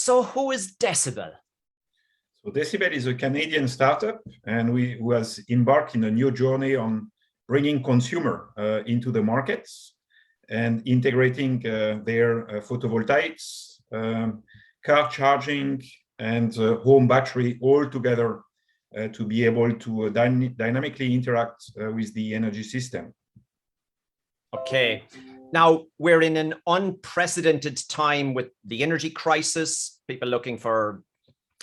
So who is dcbel? So dcbel is a Canadian startup, and we was embarked in a new journey on bringing consumer into the markets and integrating their photovoltaics, car charging, and home battery all together to be able to dynamically interact with the energy system. Okay. Now, we're in an unprecedented time with the energy crisis, people looking for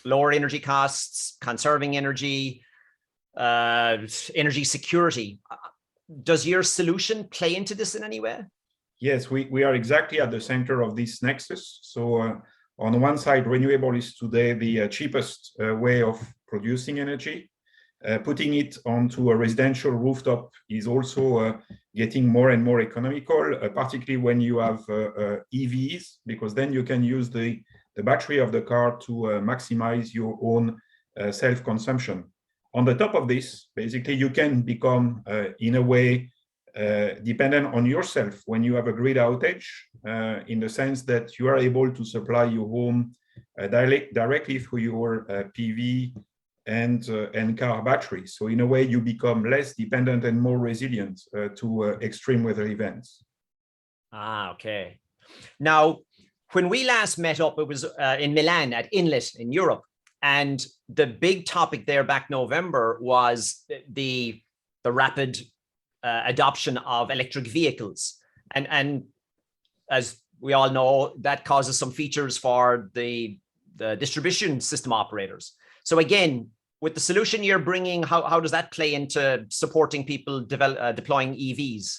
lower energy costs, conserving energy, energy security. Does your solution play into this in any way? Yes, we are exactly at the center of this nexus. So on one side, renewable is today the cheapest way of producing energy. Putting it onto a residential rooftop is also getting more and more economical, particularly when you have EVs, because then you can use the battery of the car to maximize your own self-consumption. On the top of this, basically, you can become, in a way, dependent on yourself when you have a grid outage, in the sense that you are able to supply your home directly through your PV and car batteries. So in a way, you become less dependent and more resilient to extreme weather events. Ah, okay. Now, when we last met up, it was in Milan at Inlet in Europe. And the big topic there back November was the rapid adoption of electric vehicles. And as we all know, that causes some features for the distribution system operators. So again, with the solution you're bringing, how does that play into supporting people deploying EVs?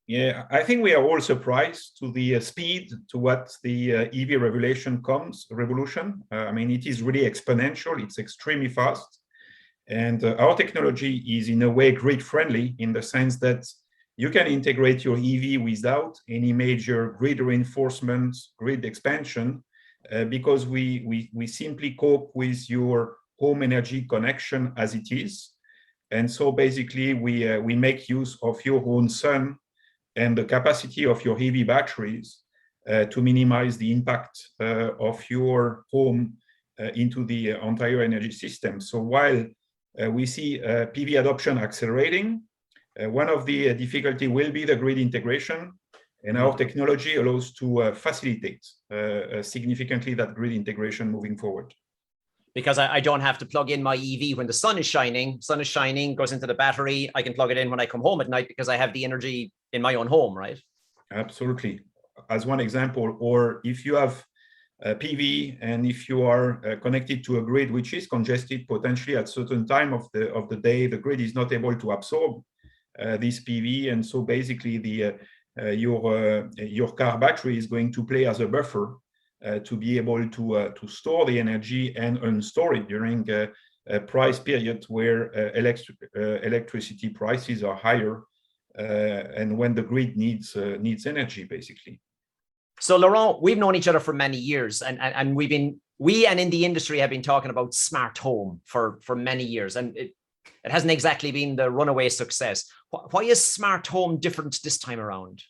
Yeah, I think we are all surprised to the speed to what the EV revolution. I mean, it is really exponential. It's extremely fast. And our technology is in a way grid friendly in the sense that you can integrate your EV without any major grid reinforcement, grid expansion, because we simply cope with your home energy connection as it is. And so basically we make use of your own sun and the capacity of your EV batteries to minimize the impact of your home into the entire energy system. So while we see PV adoption accelerating, one of the difficulty will be the grid integration, and our technology allows to facilitate significantly that grid integration moving forward. Because I don't have to plug in my EV when the sun is shining, goes into the battery. I can plug it in when I come home at night because I have the energy in my own home, right? Absolutely. As one example, or if you have PV and if you are connected to a grid which is congested potentially at certain time of the day, the grid is not able to absorb this PV, and so basically your car battery is going to play as a buffer to be able to store the energy and unstore it during a price period where electricity prices are higher and when the grid needs energy, basically. So Laurent, we've known each other for many years, and we and in the industry have been talking about smart home for many years, and it hasn't exactly been the runaway success. Why is smart home different this time around?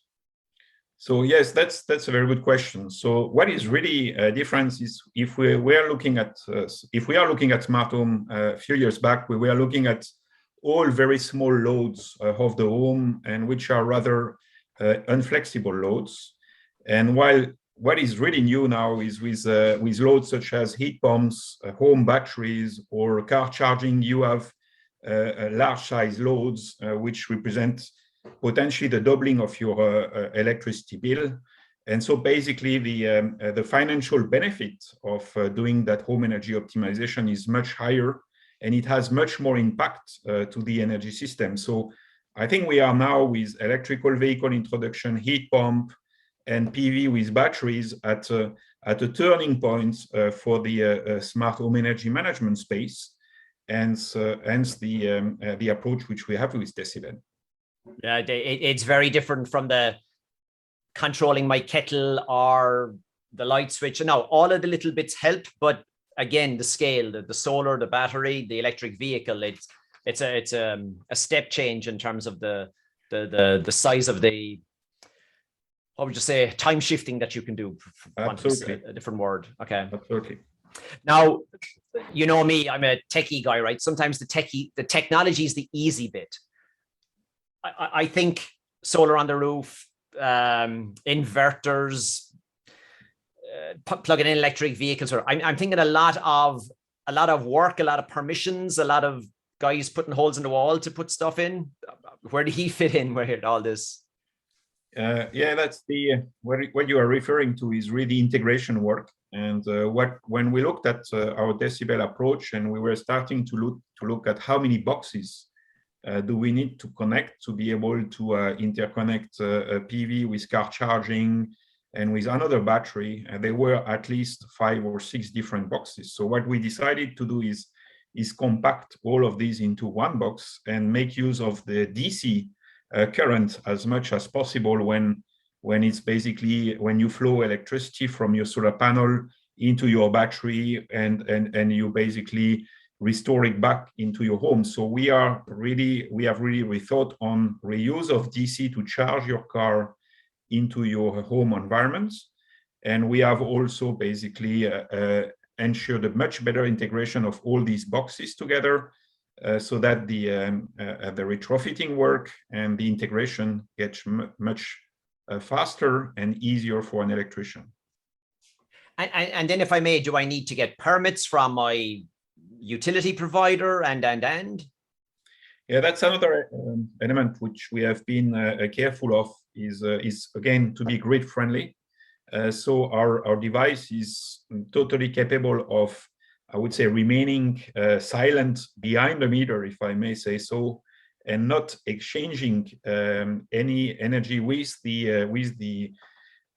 So yes, that's a very good question. So what is really different is if we are looking at smart home a few years back, we were looking at all very small loads of the home, and which are rather unflexible loads. And while what is really new now is with loads such as heat pumps, home batteries, or car charging, you have large size loads which represent potentially the doubling of your electricity bill. And so basically the financial benefit of doing that home energy optimization is much higher, and it has much more impact to the energy system. So I think we are now with electrical vehicle introduction, heat pump, and PV with batteries at a turning point for the smart home energy management space, and hence the approach which we have with dcbel. Yeah, it's very different from the controlling my kettle or the light switch. Now, all of the little bits help, but again, the scale, the solar, the battery, the electric vehicle, it's a step change in terms of the size of the I would just say time shifting that you can do. Absolutely. A different word. Okay. Absolutely. Now, you know me, I'm a techie guy, right? Sometimes the technology is the easy bit. I think solar on the roof, inverters, plug-in electric vehicles, or I'm thinking a lot of work, a lot of permissions, a lot of guys putting holes in the wall to put stuff in. Where did he fit in with all this? Yeah, that's the what you are referring to is really integration work. And when we looked at our dcbel approach, and we were starting to look at how many boxes do we need to connect to be able to interconnect a PV with car charging and with another battery, there were at least 5 or 6 different boxes. So what we decided to do is compact all of these into one box and make use of the DC current as much as possible when it's basically when you flow electricity from your solar panel into your battery and you basically restore it back into your home. So we have really rethought on reuse of DC to charge your car into your home environments. And we have also basically ensured a much better integration of all these boxes together so that the retrofitting work and the integration gets much faster and easier for an electrician. And then, if I may, do I need to get permits from my utility provider and? Yeah, that's another element which we have been careful of is again to be grid friendly. So our device is totally capable of, I would say, remaining silent behind the meter, if I may say so, and not exchanging any energy with the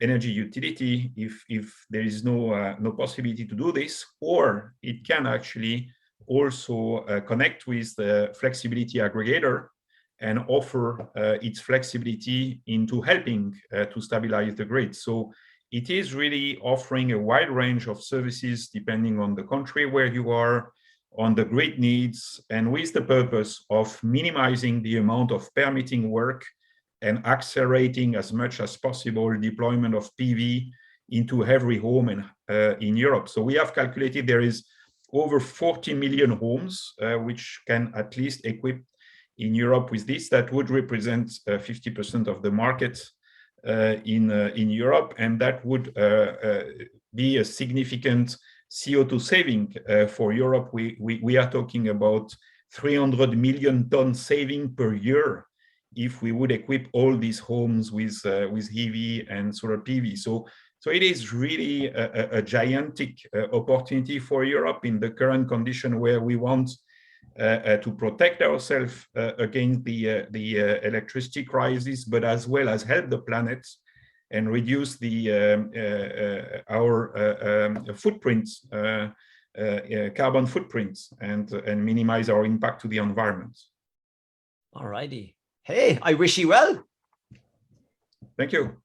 energy utility if there is no possibility to do this, or it can actually also connect with the flexibility aggregator and offer its flexibility into helping to stabilize the grid. So it is really offering a wide range of services depending on the country where you are, on the grid needs, and with the purpose of minimizing the amount of permitting work and accelerating as much as possible deployment of PV into every home in Europe. So we have calculated there is over 40 million homes which can at least equip in Europe with this. That would represent 50% of the market in Europe, and that would be a significant CO2 saving for Europe. We are talking about 300 million ton saving per year if we would equip all these homes with EV and solar PV. So it is really a gigantic opportunity for Europe in the current condition where we want to protect ourselves against the electricity crisis, but as well as help the planet and reduce our footprints, carbon footprints, and minimize our impact to the environment. All righty. Hey, I wish you well. Thank you.